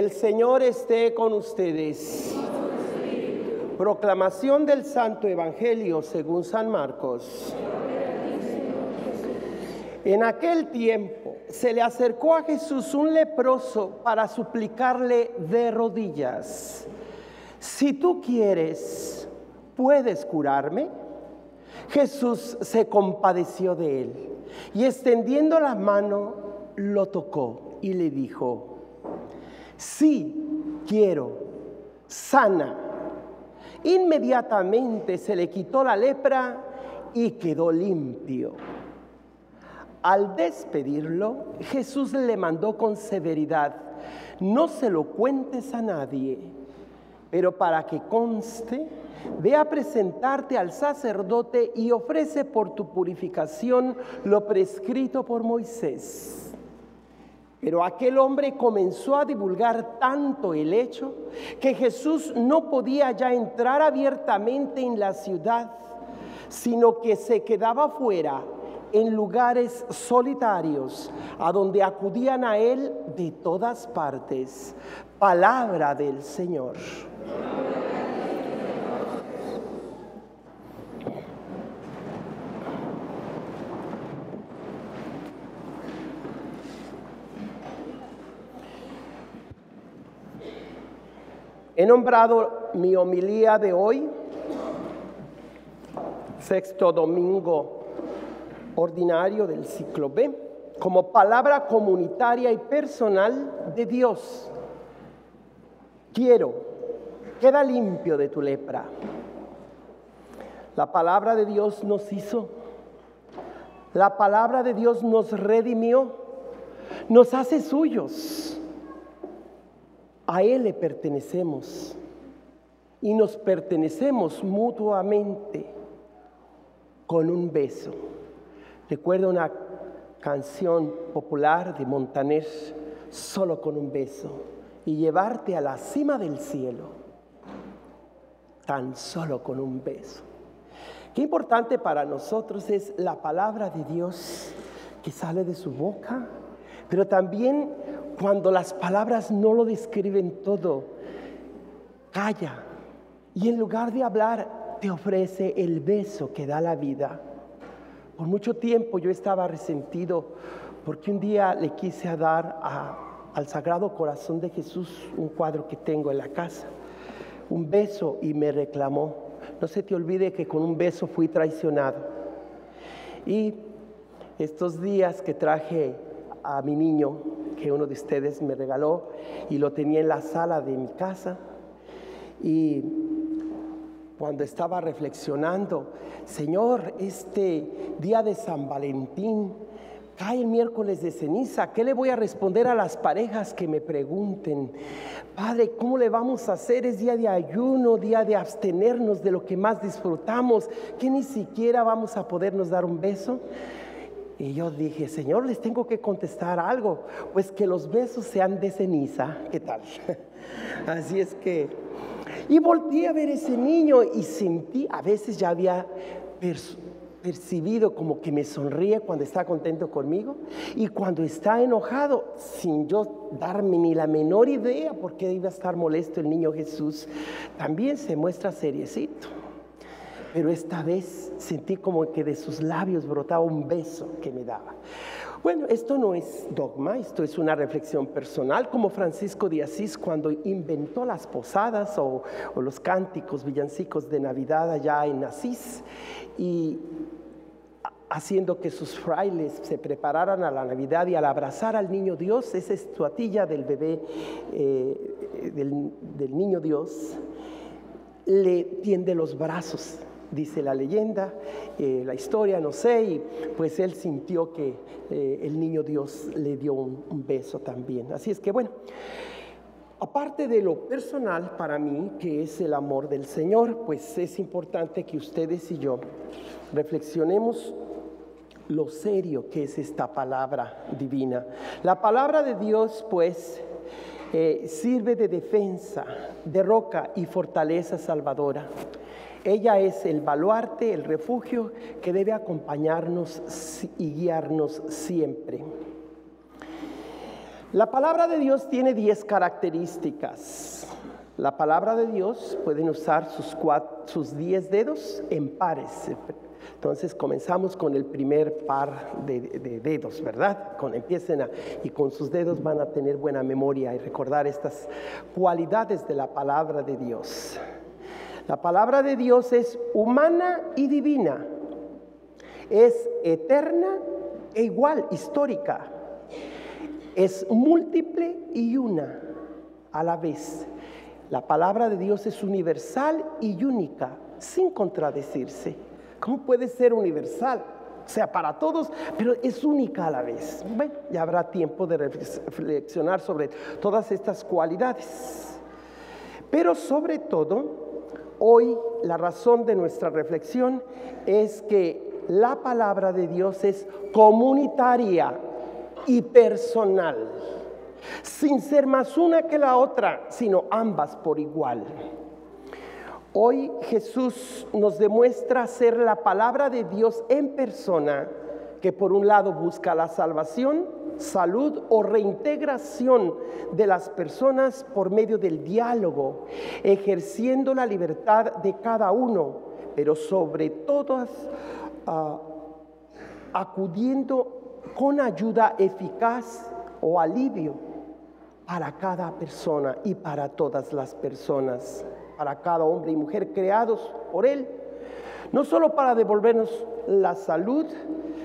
El Señor esté con ustedes. Proclamación del Santo Evangelio según San Marcos. En aquel tiempo se le acercó a Jesús un leproso para suplicarle de rodillas: si tú quieres, ¿puedes curarme? Jesús se compadeció de él y extendiendo la mano lo tocó y le dijo: sí, quiero, sana. Inmediatamente se le quitó la lepra y quedó limpio. Al despedirlo, Jesús le mandó con severidad: no se lo cuentes a nadie, pero para que conste, ve a presentarte al sacerdote y ofrece por tu purificación lo prescrito por Moisés. Pero aquel hombre comenzó a divulgar tanto el hecho que Jesús no podía ya entrar abiertamente en la ciudad, sino que se quedaba fuera en lugares solitarios, a donde acudían a él de todas partes. Palabra del Señor. He nombrado mi homilía de hoy, sexto domingo ordinario del ciclo B, como palabra comunitaria y personal de Dios. Quiero, queda limpio de tu lepra. La palabra de Dios nos hizo, la palabra de Dios nos redimió, nos hace suyos. A Él le pertenecemos y nos pertenecemos mutuamente con un beso. Recuerdo una canción popular de Montaner: solo con un beso y llevarte a la cima del cielo, tan solo con un beso. Qué importante para nosotros es la palabra de Dios que sale de su boca, pero también cuando las palabras no lo describen todo, calla y en lugar de hablar te ofrece el beso que da la vida. Por mucho tiempo yo estaba resentido porque un día le quise dar al Sagrado Corazón de Jesús, un cuadro que tengo en la casa, un beso, y me reclamó. No se te olvide que con un beso fui traicionado. Y estos días que traje a mi niño, que uno de ustedes me regaló, y lo tenía en la sala de mi casa, y cuando estaba reflexionando: Señor, este día de San Valentín cae el miércoles de ceniza, ¿qué le voy a responder a las parejas que me pregunten? Padre, ¿cómo le vamos a hacer? Es día de ayuno, día de abstenernos de lo que más disfrutamos, que ni siquiera vamos a podernos dar un beso. Y yo dije: Señor, les tengo que contestar algo, pues que los besos sean de ceniza. ¿Qué tal? Así es que, y volteé a ver ese niño y sentí, a veces ya había percibido como que me sonríe cuando está contento conmigo, y cuando está enojado, sin yo darme ni la menor idea por qué iba a estar molesto el niño Jesús, también se muestra seriecito. Pero esta vez sentí como que de sus labios brotaba un beso que me daba. Bueno, esto no es dogma, esto es una reflexión personal, como Francisco de Asís cuando inventó las posadas o los cánticos villancicos de Navidad allá en Asís, y haciendo que sus frailes se prepararan a la Navidad, y al abrazar al niño Dios, esa estatuilla del bebé, del niño Dios, le tiende los brazos, dice la leyenda, la historia, no sé, y pues él sintió que el niño Dios le dio un beso también. Así es que bueno, aparte de lo personal para mí, que es el amor del Señor, pues es importante que ustedes y yo reflexionemos lo serio que es esta palabra divina. La palabra de Dios, pues, sirve de defensa, de roca y fortaleza salvadora. Ella es el baluarte, el refugio que debe acompañarnos y guiarnos siempre. La palabra de Dios tiene 10 características. La palabra de Dios pueden usar sus 10 dedos en pares. Entonces comenzamos con el primer par de dedos, ¿verdad? Y con sus dedos van a tener buena memoria y recordar estas cualidades de la palabra de Dios. La palabra de Dios es humana y divina. Es eterna e igual, histórica. Es múltiple y una a la vez. La palabra de Dios es universal y única, sin contradecirse. ¿Cómo puede ser universal? O sea, para todos, pero es única a la vez. Bueno, ya habrá tiempo de reflexionar sobre todas estas cualidades. Pero sobre todo, hoy la razón de nuestra reflexión es que la palabra de Dios es comunitaria y personal, sin ser más una que la otra, sino ambas por igual. Hoy Jesús nos demuestra ser la palabra de Dios en persona, que por un lado busca la salvación, salud o reintegración de las personas por medio del diálogo, ejerciendo la libertad de cada uno, pero sobre todo acudiendo con ayuda eficaz o alivio para cada persona y para todas las personas, para cada hombre y mujer creados por Él, no solo para devolvernos la salud,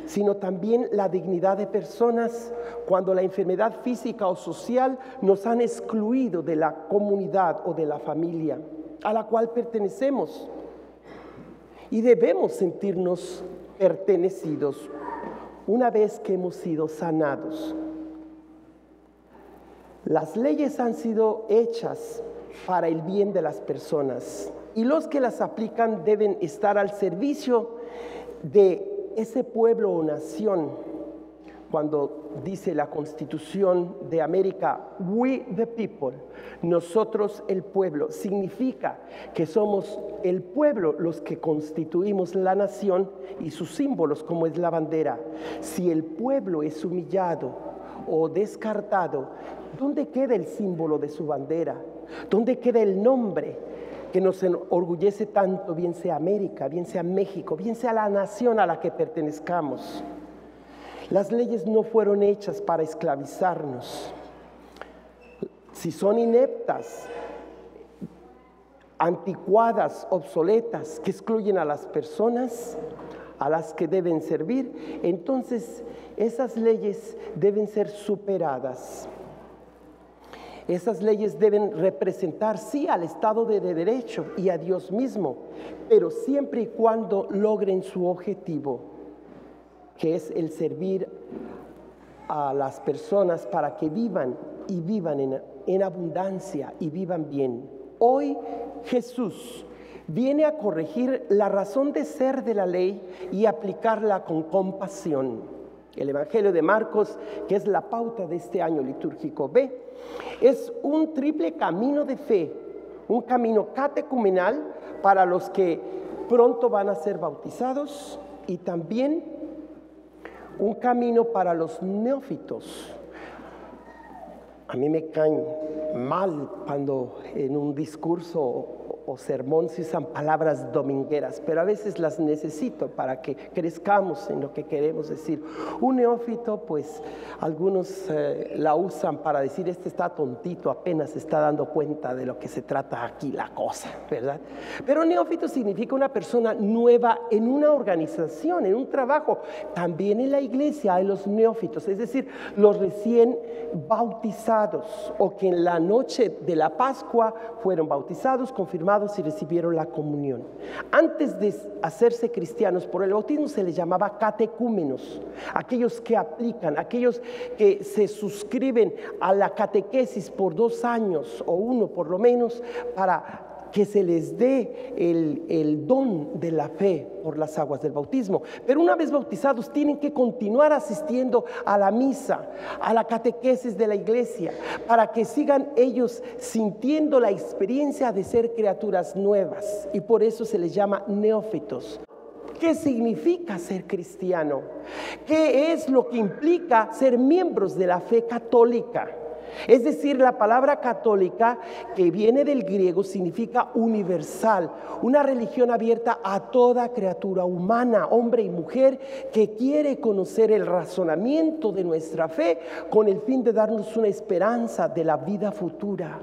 sino también la dignidad de personas cuando la enfermedad física o social nos han excluido de la comunidad o de la familia a la cual pertenecemos. Y debemos sentirnos pertenecidos una vez que hemos sido sanados. Las leyes han sido hechas para el bien de las personas y los que las aplican deben estar al servicio de ese pueblo o nación. Cuando dice la Constitución de América, we the people, nosotros el pueblo, significa que somos el pueblo los que constituimos la nación y sus símbolos como es la bandera. Si el pueblo es humillado o descartado, ¿dónde queda el símbolo de su bandera? ¿Dónde queda el nombre que nos enorgullece tanto, bien sea América, bien sea México, bien sea la nación a la que pertenezcamos? Las leyes no fueron hechas para esclavizarnos. Si son ineptas, anticuadas, obsoletas, que excluyen a las personas a las que deben servir, entonces esas leyes deben ser superadas. Esas leyes deben representar, sí, al Estado de Derecho y a Dios mismo, pero siempre y cuando logren su objetivo, que es el servir a las personas para que vivan y vivan en abundancia y vivan bien. Hoy Jesús viene a corregir la razón de ser de la ley y aplicarla con compasión. El Evangelio de Marcos, que es la pauta de este año litúrgico B, es un triple camino de fe, un camino catecumenal para los que pronto van a ser bautizados y también un camino para los neófitos. A mí me caen mal cuando en un discurso o sermón se usan palabras domingueras, pero a veces las necesito para que crezcamos en lo que queremos decir. Un neófito, pues algunos la usan para decir, este está tontito, apenas se está dando cuenta de lo que se trata aquí la cosa, ¿verdad? Pero neófito significa una persona nueva en una organización, en un trabajo. También en la iglesia hay los neófitos, es decir, los recién bautizados o que en la noche de la Pascua fueron bautizados, confirmados y recibieron la comunión. Antes de hacerse cristianos por el bautismo se les llamaba catecúmenos, aquellos que aplican, aquellos que se suscriben a la catequesis por 2 años o 1 por lo menos para que se les dé el don de la fe por las aguas del bautismo. Pero una vez bautizados tienen que continuar asistiendo a la misa, a la catequesis de la iglesia, para que sigan ellos sintiendo la experiencia de ser criaturas nuevas. Y por eso se les llama neófitos. ¿Qué significa ser cristiano? ¿Qué es lo que implica ser miembros de la fe católica? Es decir, la palabra católica, que viene del griego, significa universal, una religión abierta a toda criatura humana, hombre y mujer, que quiere conocer el razonamiento de nuestra fe con el fin de darnos una esperanza de la vida futura.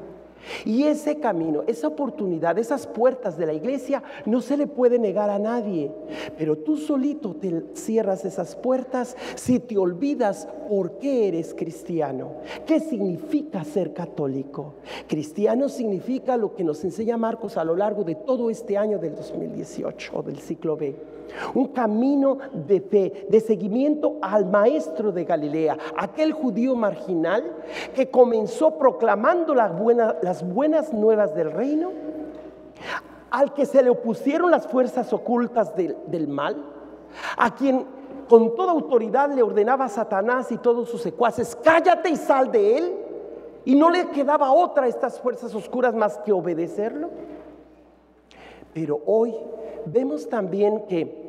Y ese camino, esa oportunidad, esas puertas de la iglesia no se le puede negar a nadie. Pero tú solito te cierras esas puertas si te olvidas por qué eres cristiano. ¿Qué significa ser católico? Cristiano significa lo que nos enseña Marcos a lo largo de todo este año del 2018 o del ciclo B. Un camino de fe, de seguimiento al maestro de Galilea, aquel judío marginal que comenzó proclamando las buenas nuevas del reino, al que se le opusieron las fuerzas ocultas del mal, a quien con toda autoridad le ordenaba a Satanás y todos sus secuaces: cállate y sal de él, y no le quedaba otra a estas fuerzas oscuras más que obedecerlo. Pero hoy vemos también que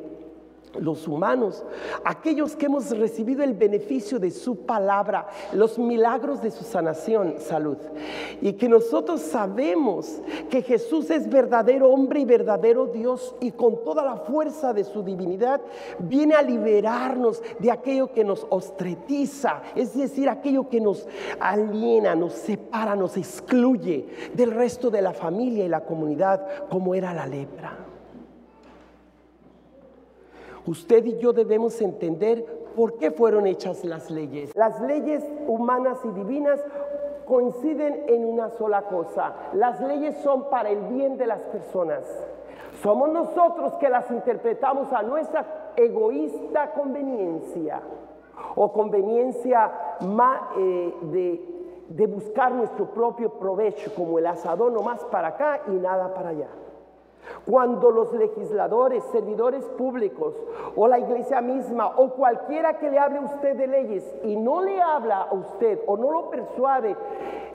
los humanos, aquellos que hemos recibido el beneficio de su palabra, los milagros de su sanación, salud, y que nosotros sabemos que Jesús es verdadero hombre y verdadero Dios, y con toda la fuerza de su divinidad viene a liberarnos de aquello que nos ostretiza, es decir, aquello que nos aliena, nos separa, nos excluye del resto de la familia y la comunidad, como era la lepra. Usted y yo debemos entender por qué fueron hechas las leyes. Las leyes humanas y divinas coinciden en una sola cosa: las leyes son para el bien de las personas. Somos nosotros que las interpretamos a nuestra egoísta conveniencia, o conveniencia de buscar nuestro propio provecho, como el asadón, nomás para acá y nada para allá. Cuando los legisladores, servidores públicos o la iglesia misma o cualquiera que le hable a usted de leyes y no le habla a usted o no lo persuade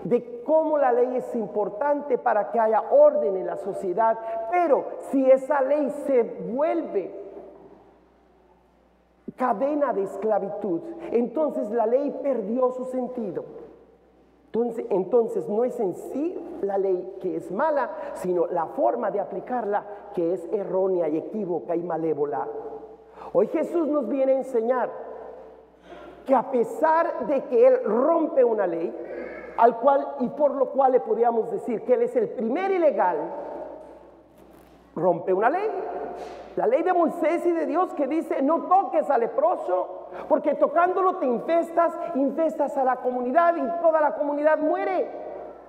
de cómo la ley es importante para que haya orden en la sociedad, pero si esa ley se vuelve cadena de esclavitud, entonces la ley perdió su sentido. Entonces no es en sí la ley que es mala, sino la forma de aplicarla que es errónea y equívoca y malévola. Hoy Jesús nos viene a enseñar que a pesar de que Él rompe una ley, al cual y por lo cual le podríamos decir que Él es el primer ilegal, rompe una ley. La ley de Moisés y de Dios que dice: no toques al leproso, porque tocándolo te infestas a la comunidad y toda la comunidad muere.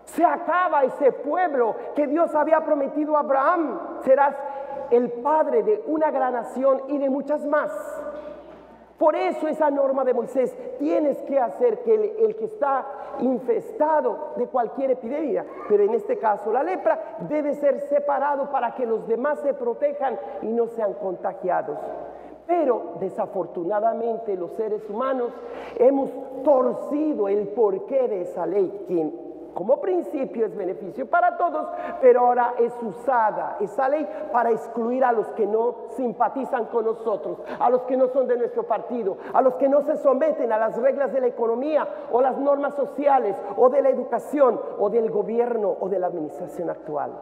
Se acaba ese pueblo que Dios había prometido a Abraham: serás el padre de una gran nación y de muchas más. Por eso esa norma de Moisés: tienes que hacer que el que está infestado de cualquier epidemia, pero en este caso la lepra, debe ser separado para que los demás se protejan y no sean contagiados. Pero desafortunadamente los seres humanos hemos torcido el porqué de esa ley, que como principio es beneficio para todos, pero ahora es usada esa ley para excluir a los que no simpatizan con nosotros, a los que no son de nuestro partido, a los que no se someten a las reglas de la economía o las normas sociales o de la educación o del gobierno o de la administración actual.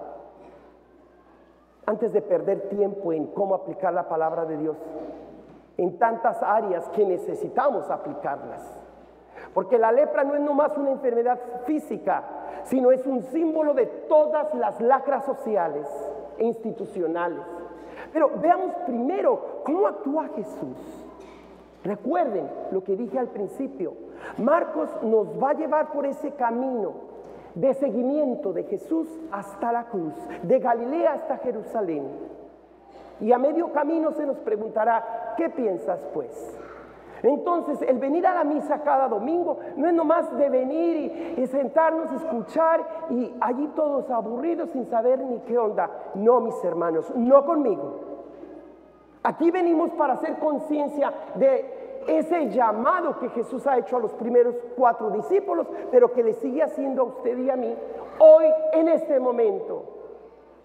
Antes de perder tiempo en cómo aplicar la palabra de Dios en tantas áreas que necesitamos aplicarlas, porque la lepra no es nomás una enfermedad física, sino es un símbolo de todas las lacras sociales e institucionales. Pero veamos primero cómo actúa Jesús. Recuerden lo que dije al principio: Marcos nos va a llevar por ese camino de seguimiento de Jesús hasta la cruz, de Galilea hasta Jerusalén. Y a medio camino se nos preguntará: ¿qué piensas pues? Entonces, el venir a la misa cada domingo no es nomás de venir y sentarnos a escuchar y allí todos aburridos sin saber ni qué onda. No, mis hermanos, no conmigo. Aquí venimos para hacer conciencia de ese llamado que Jesús ha hecho a los primeros 4 discípulos, pero que le sigue haciendo a usted y a mí hoy, en este momento.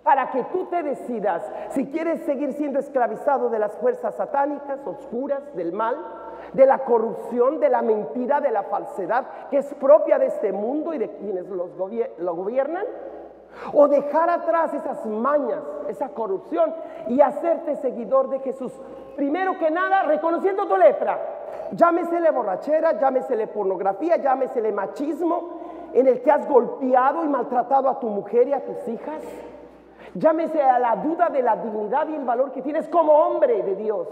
para que tú te decidas si quieres seguir siendo esclavizado de las fuerzas satánicas, oscuras, del mal, de la corrupción, de la mentira, de la falsedad, que es propia de este mundo y de quienes lo gobiernan, o dejar atrás esas mañas, esa corrupción y hacerte seguidor de Jesús. Primero que nada, reconociendo tu lepra. Llámesele borrachera, llámesele pornografía, llámesele machismo, en el que has golpeado y maltratado a tu mujer y a tus hijas. Llámese a la duda de la dignidad y el valor que tienes como hombre de Dios,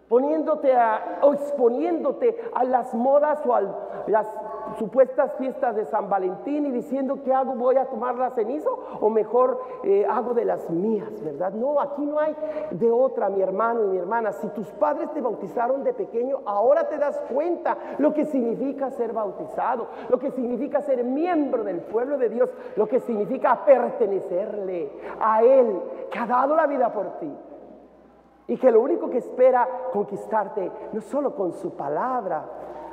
poniéndote o exponiéndote a las modas o a las supuestas fiestas de San Valentín y diciendo, ¿qué hago? ¿Voy a tomar la ceniza o mejor hago de las mías? ¿Verdad? No, aquí no hay de otra, mi hermano y mi hermana. Si tus padres te bautizaron de pequeño, ahora te das cuenta lo que significa ser bautizado, lo que significa ser miembro del pueblo de Dios, lo que significa pertenecerle a Él, que ha dado la vida por ti. Y que lo único que espera conquistarte, no solo con su palabra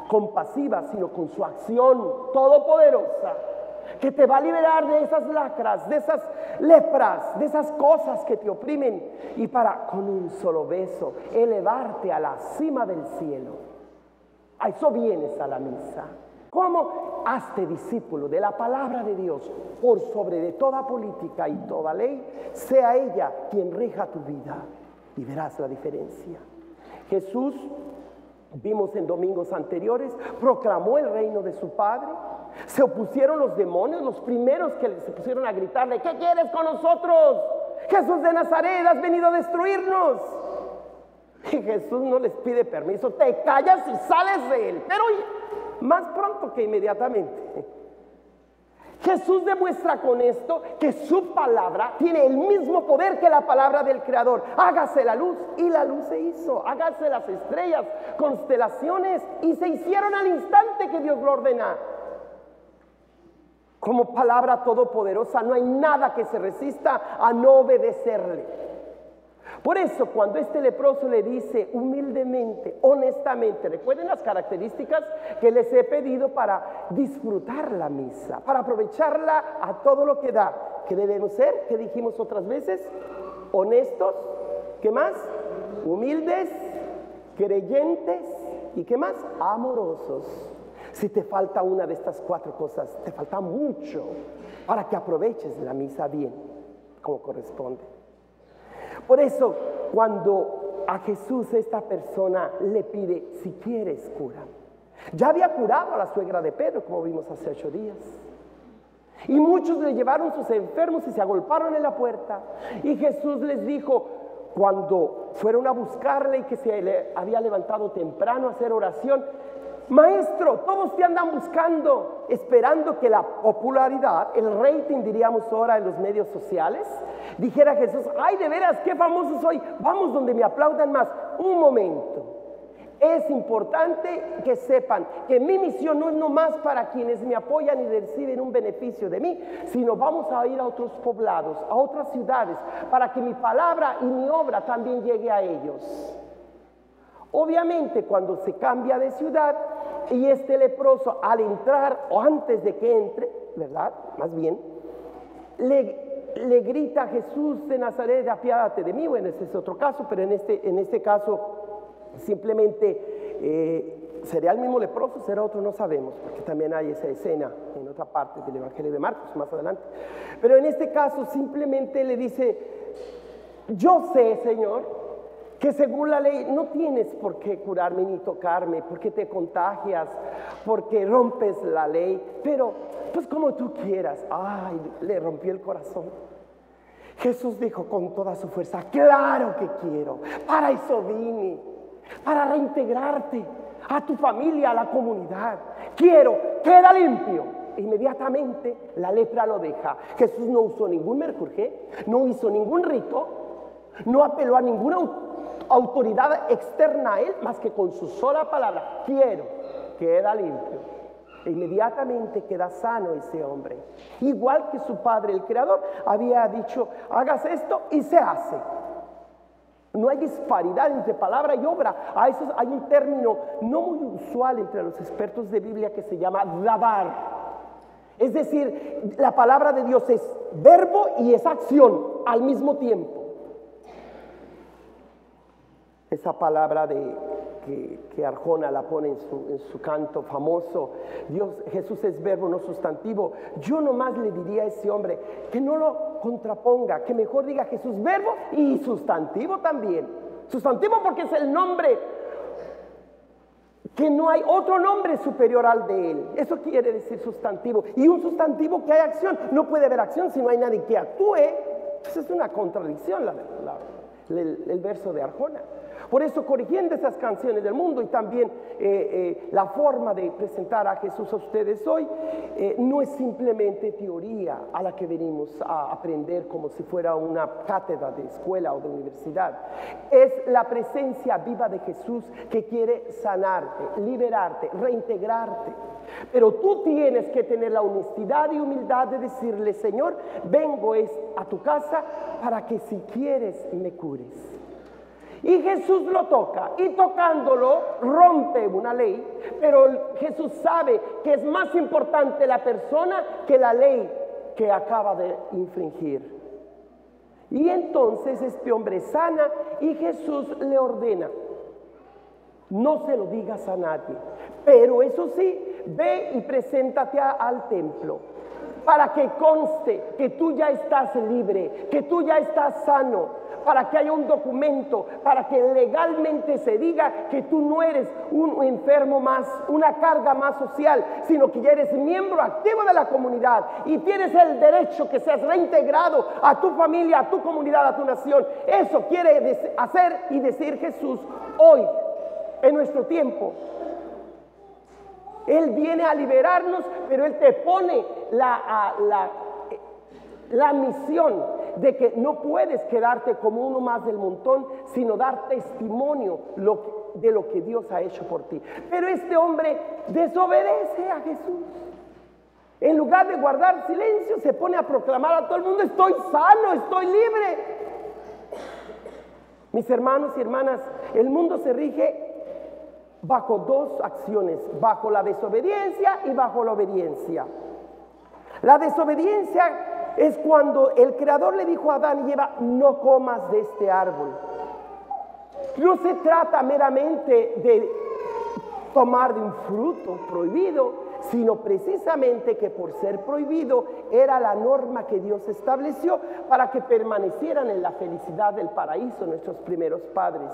compasiva, sino con su acción todopoderosa, que te va a liberar de esas lacras, de esas lepras, de esas cosas que te oprimen, y para con un solo beso elevarte a la cima del cielo. A eso vienes a la misa. ¿Cómo? Hazte discípulo de la palabra de Dios por sobre de toda política y toda ley, sea ella quien rija tu vida. Y verás la diferencia. Jesús, vimos en domingos anteriores, proclamó el reino de su Padre. Se opusieron los demonios, los primeros que se pusieron a gritarle, ¿qué quieres con nosotros? Jesús de Nazaret, has venido a destruirnos. Y Jesús no les pide permiso, te callas y sales de él, pero más pronto que inmediatamente. Jesús demuestra con esto que su palabra tiene el mismo poder que la palabra del Creador. Hágase la luz, y la luz se hizo. Hágase las estrellas, constelaciones, y se hicieron al instante que Dios lo ordena. Como palabra todopoderosa, no hay nada que se resista a no obedecerle. Por eso, cuando este leproso le dice humildemente, honestamente, recuerden las características que les he pedido para disfrutar la misa, para aprovecharla a todo lo que da. ¿Qué debemos ser? ¿Qué dijimos otras veces? Honestos, ¿qué más? Humildes, creyentes, ¿y qué más? Amorosos. Si te falta una de estas cuatro cosas, te falta mucho para que aproveches la misa bien, como corresponde. Por eso, cuando a Jesús esta persona le pide, si quieres, cura. Ya había curado a la suegra de Pedro, como vimos hace 8 días. Y muchos le llevaron sus enfermos y se agolparon en la puerta. Y Jesús les dijo, cuando fueron a buscarle y que se le había levantado temprano a hacer oración, maestro, todos te andan buscando, esperando que la popularidad, el rating diríamos ahora en los medios sociales, dijera Jesús, ay, de veras, qué famoso soy, vamos donde me aplaudan más. Un momento, es importante que sepan que mi misión no es nomás para quienes me apoyan y reciben un beneficio de mí, sino vamos a ir a otros poblados, a otras ciudades, para que mi palabra y mi obra también llegue a ellos. Obviamente, cuando se cambia de ciudad y este leproso al entrar o antes de que entre, ¿verdad? Más bien, le grita a Jesús de Nazaret, apiádate de mí. Bueno, ese es otro caso, pero en este caso simplemente ¿sería el mismo leproso? ¿Será otro? No sabemos, porque también hay esa escena en otra parte del Evangelio de Marcos más adelante. Pero en este caso simplemente le dice, yo sé, Señor, que según la ley no tienes por qué curarme ni tocarme, porque te contagias, porque rompes la ley, pero pues como tú quieras. Ay, le rompió el corazón. Jesús dijo con toda su fuerza, claro que quiero, para eso vine, para reintegrarte a tu familia, a la comunidad. Quiero, queda limpio. Inmediatamente la lepra lo deja. Jesús no usó ningún mercurje, no hizo ningún rito, no apeló a ninguna autoridad externa a él, más que con su sola palabra, quiero, queda limpio. E inmediatamente queda sano ese hombre, igual que su padre, el Creador, había dicho, hagas esto y se hace. No hay disparidad entre palabra y obra. A eso hay un término no muy usual entre los expertos de Biblia que se llama dabar. Es decir, la palabra de Dios es verbo y es acción al mismo tiempo. Esa palabra que Arjona la pone en su canto famoso, Jesús es verbo, no sustantivo. Yo nomás le diría a ese hombre que no lo contraponga, que mejor diga Jesús verbo y sustantivo también. Sustantivo porque es el nombre, que no hay otro nombre superior al de él. Eso quiere decir sustantivo. Y un sustantivo que hay acción. No puede haber acción si no hay nadie que actúe. Entonces es una contradicción el verso de Arjona. Por eso, corrigiendo esas canciones del mundo y también la forma de presentar a Jesús a ustedes hoy, no es simplemente teoría a la que venimos a aprender como si fuera una cátedra de escuela o de universidad. Es la presencia viva de Jesús que quiere sanarte, liberarte, reintegrarte. Pero tú tienes que tener la honestidad y humildad de decirle: Señor, vengo a tu casa para que si quieres me cures. Y Jesús lo toca, y tocándolo rompe una ley, pero Jesús sabe que es más importante la persona que la ley que acaba de infringir. Y entonces este hombre sana y Jesús le ordena: no se lo digas a nadie, pero eso sí, ve y preséntate al templo, para que conste que tú ya estás libre, que tú ya estás sano, para que haya un documento, para que legalmente se diga que tú no eres un enfermo más, una carga más social, sino que ya eres miembro activo de la comunidad y tienes el derecho que seas reintegrado a tu familia, a tu comunidad, a tu nación. Eso quiere hacer y decir Jesús hoy, en nuestro tiempo. Él viene a liberarnos, pero Él te pone la misión de que no puedes quedarte como uno más del montón, sino dar testimonio de lo que Dios ha hecho por ti. Pero este hombre desobedece a Jesús. En lugar de guardar silencio, se pone a proclamar a todo el mundo: estoy sano, estoy libre. Mis hermanos y hermanas, el mundo se rige bajo dos acciones: bajo la desobediencia y bajo la obediencia. La desobediencia es cuando el Creador le dijo a Adán y Eva: no comas de este árbol. No se trata meramente de tomar de un fruto prohibido, sino precisamente que por ser prohibido era la norma que Dios estableció para que permanecieran en la felicidad del paraíso nuestros primeros padres.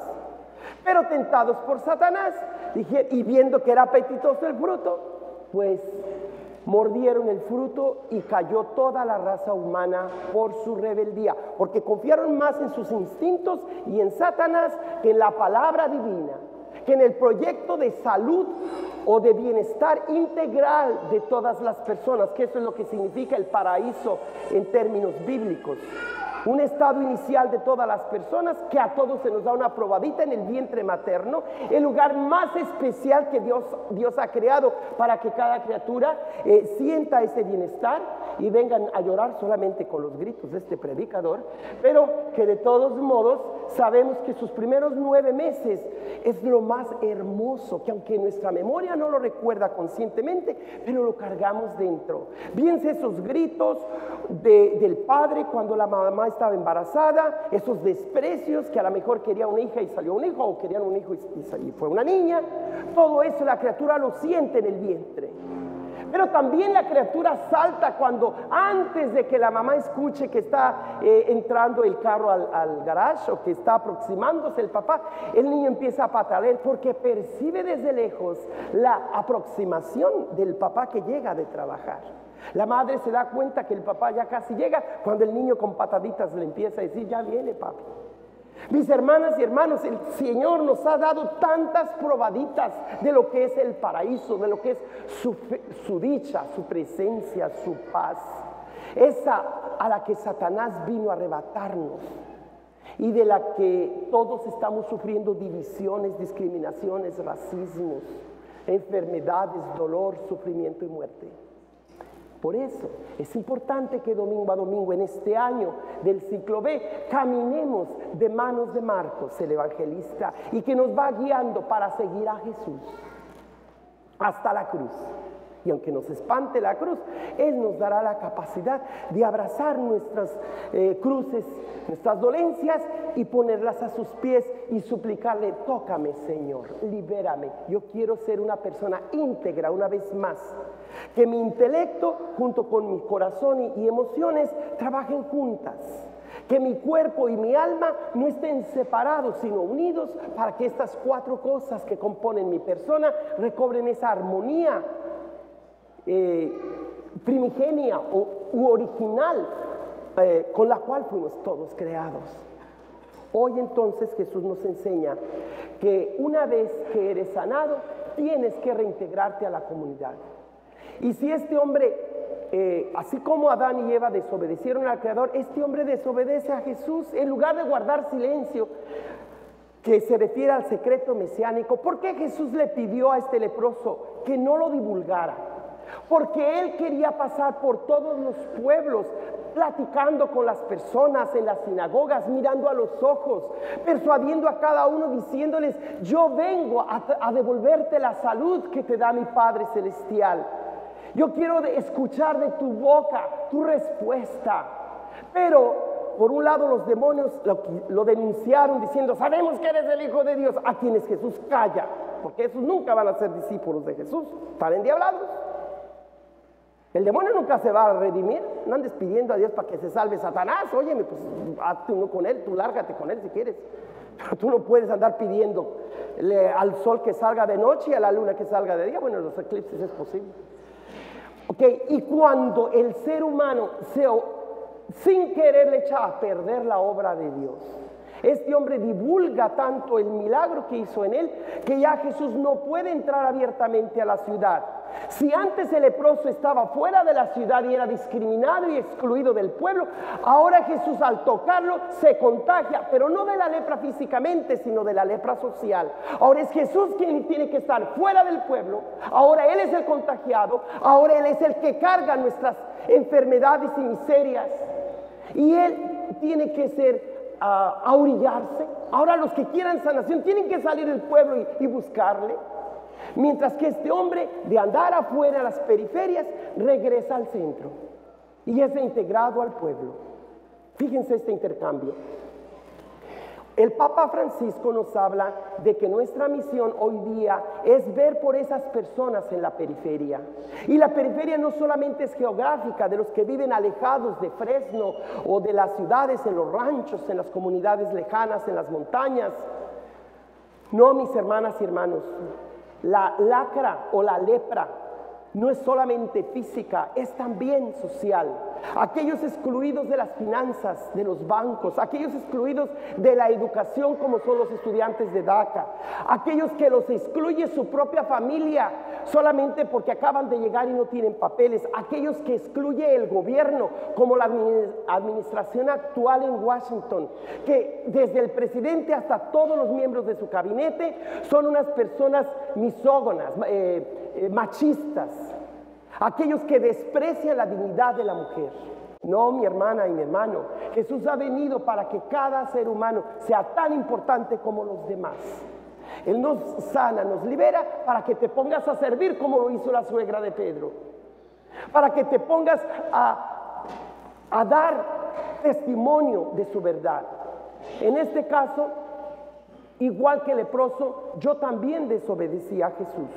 Pero tentados por Satanás y viendo que era apetitoso el fruto, pues mordieron el fruto y cayó toda la raza humana por su rebeldía, porque confiaron más en sus instintos y en Satanás que en la palabra divina, que en el proyecto de salud o de bienestar integral de todas las personas, que eso es lo que significa el paraíso en términos bíblicos. Un estado inicial de todas las personas, que a todos se nos da una probadita en el vientre materno, el lugar más especial que Dios ha creado para que cada criatura sienta ese bienestar y vengan a llorar solamente con los gritos de este predicador, pero que de todos modos sabemos que sus primeros 9 meses es lo más hermoso, que aunque nuestra memoria no lo recuerda conscientemente, pero lo cargamos dentro. Bien esos gritos del padre cuando la mamá estaba embarazada, esos desprecios, que a lo mejor quería una hija y salió un hijo, o querían un hijo y fue una niña. Todo eso la criatura lo siente en el vientre. Pero también la criatura salta cuando, antes de que la mamá escuche que está entrando el carro al garage, o que está aproximándose el papá, el niño empieza a patalear porque percibe desde lejos la aproximación del papá que llega de trabajar. La madre se da cuenta que el papá ya casi llega cuando el niño con pataditas le empieza a decir: ya viene, papi. Mis hermanas y hermanos, el Señor nos ha dado tantas probaditas de lo que es el paraíso, de lo que es su dicha, su presencia, su paz. Esa a la que Satanás vino a arrebatarnos y de la que todos estamos sufriendo divisiones, discriminaciones, racismos, enfermedades, dolor, sufrimiento y muerte. Por eso es importante que domingo a domingo en este año del ciclo B caminemos de manos de Marcos, el evangelista, y que nos va guiando para seguir a Jesús hasta la cruz. Y aunque nos espante la cruz, Él nos dará la capacidad de abrazar nuestras cruces, nuestras dolencias y ponerlas a sus pies y suplicarle: tócame, Señor, libérame. Yo quiero ser una persona íntegra una vez más. Que mi intelecto junto con mi corazón y emociones trabajen juntas. Que mi cuerpo y mi alma no estén separados, sino unidos, para que estas cuatro cosas que componen mi persona recobren esa armonía primigenia u original con la cual fuimos todos creados. Hoy entonces Jesús nos enseña que una vez que eres sanado, tienes que reintegrarte a la comunidad. Y si este hombre, así como Adán y Eva desobedecieron al Creador, este hombre desobedece a Jesús en lugar de guardar silencio, que se refiere al secreto mesiánico. ¿Por qué Jesús le pidió a este leproso que no lo divulgara? Porque Él quería pasar por todos los pueblos, platicando con las personas en las sinagogas, mirando a los ojos, persuadiendo a cada uno, diciéndoles: yo vengo a devolverte la salud que te da mi Padre Celestial. Yo quiero escuchar de tu boca tu respuesta. Pero por un lado los demonios lo denunciaron diciendo: sabemos que eres el Hijo de Dios. A quienes Jesús calla, porque esos nunca van a ser discípulos de Jesús, están endiablados. El demonio nunca se va a redimir. No andes pidiendo a Dios para que se salve Satanás. Óyeme, pues hazte uno con él, tú lárgate con él si quieres. Pero tú no puedes andar pidiendo al sol que salga de noche y a la luna que salga de día. Bueno, en los eclipses es posible. Y cuando el ser humano sin querer le echa a perder la obra de Dios, este hombre divulga tanto el milagro que hizo en él, que ya Jesús no puede entrar abiertamente a la ciudad. Si antes el leproso estaba fuera de la ciudad y era discriminado y excluido del pueblo, ahora Jesús, al tocarlo, se contagia, pero no de la lepra físicamente, sino de la lepra social. Ahora es Jesús quien tiene que estar fuera del pueblo. Ahora Él es el contagiado. Ahora Él es el que carga nuestras enfermedades y miserias. Y Él tiene que ser a orillarse. Ahora los que quieran sanación tienen que salir del pueblo y buscarle. Mientras que este hombre, de andar afuera a las periferias, regresa al centro y es reintegrado al pueblo. Fíjense este intercambio. El Papa Francisco nos habla de que nuestra misión hoy día es ver por esas personas en la periferia. Y la periferia no solamente es geográfica, de los que viven alejados de Fresno o de las ciudades, en los ranchos, en las comunidades lejanas, en las montañas. No, mis hermanas y hermanos, la lacra o la lepra no es solamente física, es también social. Aquellos excluidos de las finanzas, de los bancos, aquellos excluidos de la educación como son los estudiantes de DACA, aquellos que los excluye su propia familia solamente porque acaban de llegar y no tienen papeles, aquellos que excluye el gobierno como la administración actual en Washington, que desde el presidente hasta todos los miembros de su gabinete son unas personas misógonas, machistas, aquellos que desprecian la dignidad de la mujer. No, mi hermana y mi hermano, Jesús ha venido para que cada ser humano sea tan importante como los demás. Él nos sana, nos libera para que te pongas a servir como lo hizo la suegra de Pedro, para que te pongas a dar testimonio de su verdad. En este caso, igual que el leproso, yo también desobedecí a Jesús.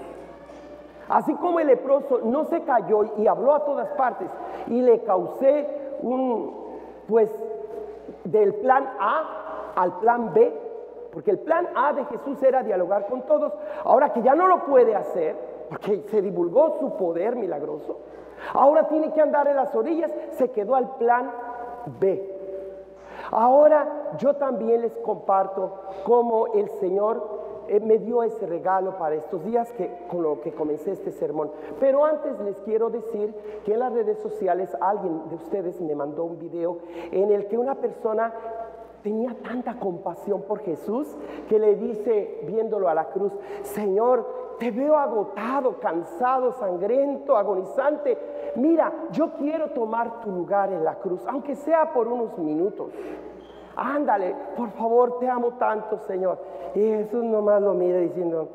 Así como el leproso no se cayó y habló a todas partes y le causé del plan A al plan B, porque el plan A de Jesús era dialogar con todos. Ahora que ya no lo puede hacer, porque se divulgó su poder milagroso, ahora tiene que andar en las orillas, se quedó al plan B. Ahora yo también les comparto cómo el Señor me dio ese regalo para estos días con lo que comencé este sermón. Pero antes les quiero decir que en las redes sociales alguien de ustedes me mandó un video en el que una persona tenía tanta compasión por Jesús que le dice, viéndolo a la cruz: Señor, te veo agotado, cansado, sangriento, agonizante. Mira, yo quiero tomar tu lugar en la cruz, aunque sea por unos minutos. ándale, por favor, te amo tanto, Señor. Y Jesús nomás lo mira diciendo,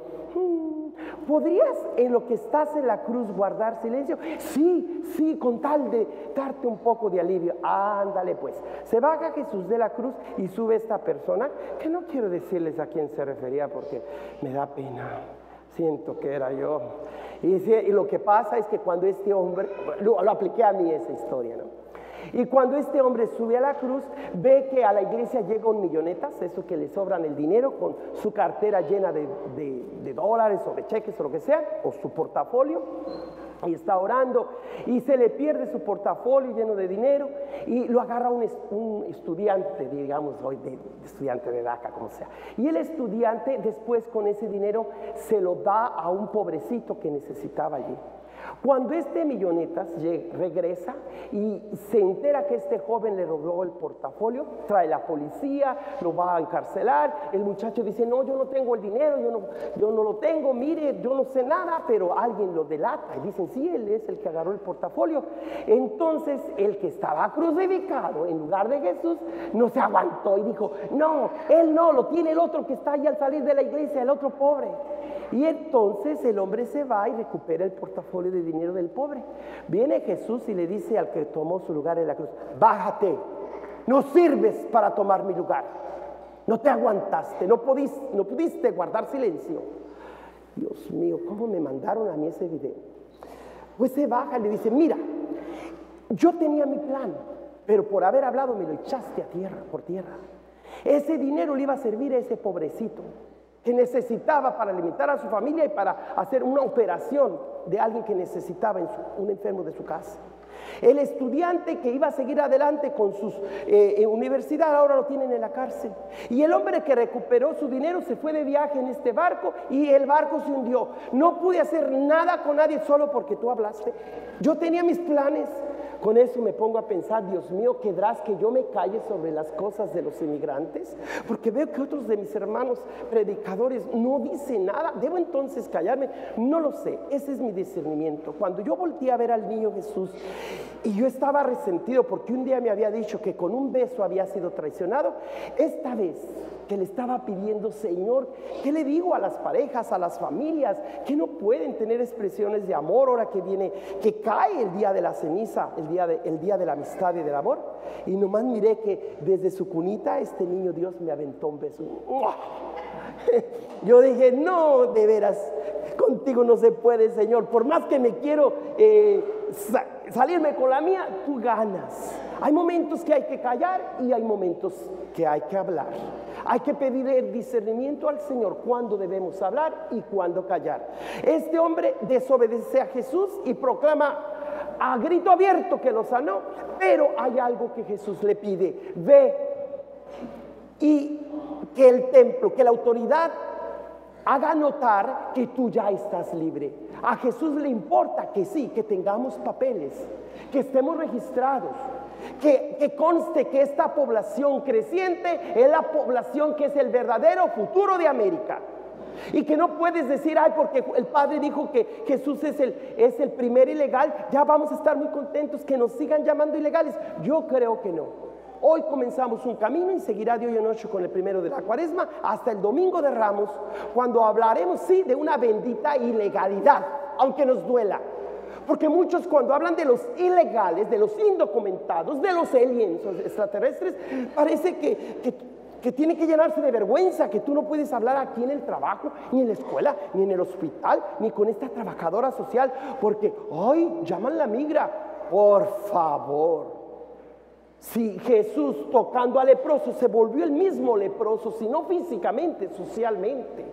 ¿podrías en lo que estás en la cruz guardar silencio? Sí, sí, con tal de darte un poco de alivio. Ándale pues. Se baja Jesús de la cruz y sube esta persona, que no quiero decirles a quién se refería porque me da pena. Siento que era yo. Y lo que pasa es que cuando este hombre, lo apliqué a mí esa historia, ¿no? Y cuando este hombre sube a la cruz, ve que a la iglesia llega un millonetas, eso que le sobran el dinero, con su cartera llena de dólares o de cheques o lo que sea, o su portafolio, y está orando, y se le pierde su portafolio lleno de dinero, y lo agarra un estudiante, digamos hoy, estudiante de DACA, como sea. Y el estudiante después con ese dinero se lo da a un pobrecito que necesitaba allí. Cuando este millonetas regresa y se entera que este joven le robó el portafolio, trae la policía, lo va a encarcelar. El muchacho dice, no, yo no tengo el dinero, yo no lo tengo, mire, yo no sé nada, pero alguien lo delata. Y dicen, sí, él es el que agarró el portafolio. Entonces el que estaba crucificado en lugar de Jesús no se aguantó y dijo, no, él no, lo tiene el otro que está ahí al salir de la iglesia, el otro pobre. Y entonces el hombre se va y recupera el portafolio de dinero del pobre. Viene Jesús y le dice al que tomó su lugar en la cruz, bájate, no sirves para tomar mi lugar. No te aguantaste, no pudiste guardar silencio. Dios mío, ¿cómo me mandaron a mí ese video? Pues se baja y le dice, mira, yo tenía mi plan, pero por haber hablado me lo echaste a tierra, por tierra. Ese dinero le iba a servir a ese pobrecito que necesitaba para alimentar a su familia y para hacer una operación de alguien que necesitaba un enfermo de su casa. El estudiante que iba a seguir adelante con su universidad ahora lo tienen en la cárcel. Y el hombre que recuperó su dinero se fue de viaje en este barco y el barco se hundió. No pude hacer nada con nadie solo porque tú hablaste. Yo tenía mis planes. Con eso me pongo a pensar, Dios mío, ¿querrás que yo me calle sobre las cosas de los inmigrantes? Porque veo que otros de mis hermanos predicadores no dicen nada. ¿Debo entonces callarme? No lo sé, ese es mi discernimiento. Cuando yo volteé a ver al niño Jesús y yo estaba resentido porque un día me había dicho que con un beso había sido traicionado, esta vez que le estaba pidiendo, Señor, ¿qué le digo a las parejas, a las familias que no pueden tener expresiones de amor ahora que viene, que cae el día de la ceniza, el día de la amistad y del amor? Y nomás miré que desde su cunita este niño Dios me aventó un beso. Yo dije, no, de veras, contigo no se puede, Señor, por más que me quiero salirme con la mía, tú ganas. Hay momentos que hay que callar y hay momentos que hay que hablar. Hay que pedirle el discernimiento al Señor cuándo debemos hablar y cuándo callar. Este hombre desobedece a Jesús y proclama a grito abierto que lo sanó, pero hay algo que Jesús le pide: ve y que el templo, que la autoridad haga notar que tú ya estás libre. A Jesús le importa que sí, que tengamos papeles, que estemos registrados, que conste que esta población creciente es la población que es el verdadero futuro de América. Y que no puedes decir, ay, porque el Padre dijo que Jesús es el primer ilegal, ya vamos a estar muy contentos, que nos sigan llamando ilegales. Yo creo que no. Hoy comenzamos un camino y seguirá de hoy en ocho con el primero de la Cuaresma hasta el Domingo de Ramos, cuando hablaremos, sí, de una bendita ilegalidad, aunque nos duela. Porque muchos cuando hablan de los ilegales, de los indocumentados, de los aliens, los extraterrestres, parece que tiene que llenarse de vergüenza, que tú no puedes hablar aquí en el trabajo, ni en la escuela, ni en el hospital, ni con esta trabajadora social, porque, ay, llaman la migra. Por favor. Si Jesús tocando al leproso se volvió el mismo leproso, sino físicamente, socialmente,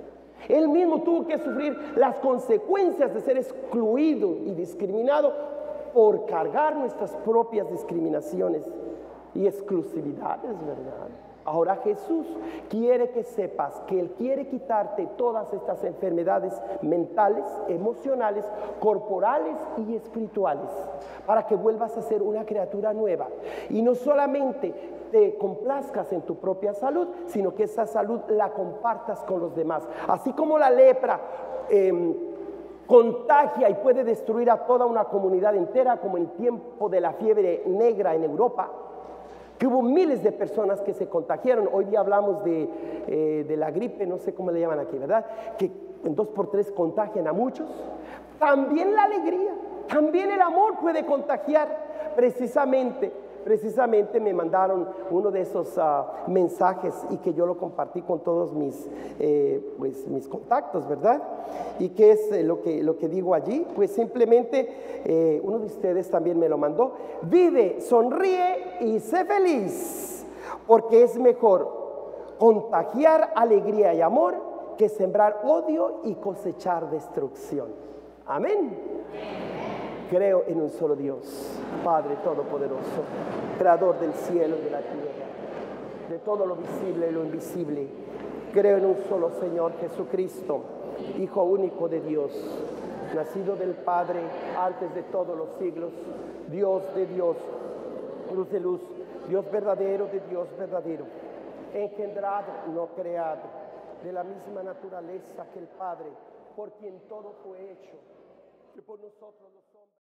él mismo tuvo que sufrir las consecuencias de ser excluido y discriminado por cargar nuestras propias discriminaciones y exclusividades, ¿verdad? Ahora Jesús quiere que sepas que Él quiere quitarte todas estas enfermedades mentales, emocionales, corporales y espirituales, para que vuelvas a ser una criatura nueva. Y no solamente te complazcas en tu propia salud, sino que esa salud la compartas con los demás. Así como la lepra contagia y puede destruir a toda una comunidad entera, como en el tiempo de la fiebre negra en Europa, que hubo miles de personas que se contagiaron. Hoy día hablamos de la gripe, no sé cómo le llaman aquí, ¿verdad? Que en 2 por 3 contagian a muchos. También la alegría, también el amor puede contagiar. Precisamente me mandaron uno de esos mensajes y que yo lo compartí con todos mis contactos, ¿verdad? ¿Y qué es lo que digo allí? Pues simplemente uno de ustedes también me lo mandó. Vive, sonríe y sé feliz, porque es mejor contagiar alegría y amor que sembrar odio y cosechar destrucción. Amén. Creo en un solo Dios, Padre Todopoderoso, Creador del cielo y de la tierra, de todo lo visible y lo invisible. Creo en un solo Señor Jesucristo, Hijo único de Dios, nacido del Padre antes de todos los siglos, Dios de Dios, luz de luz, Dios verdadero de Dios verdadero, engendrado, no creado, de la misma naturaleza que el Padre, por quien todo fue hecho, que por nosotros los hombres.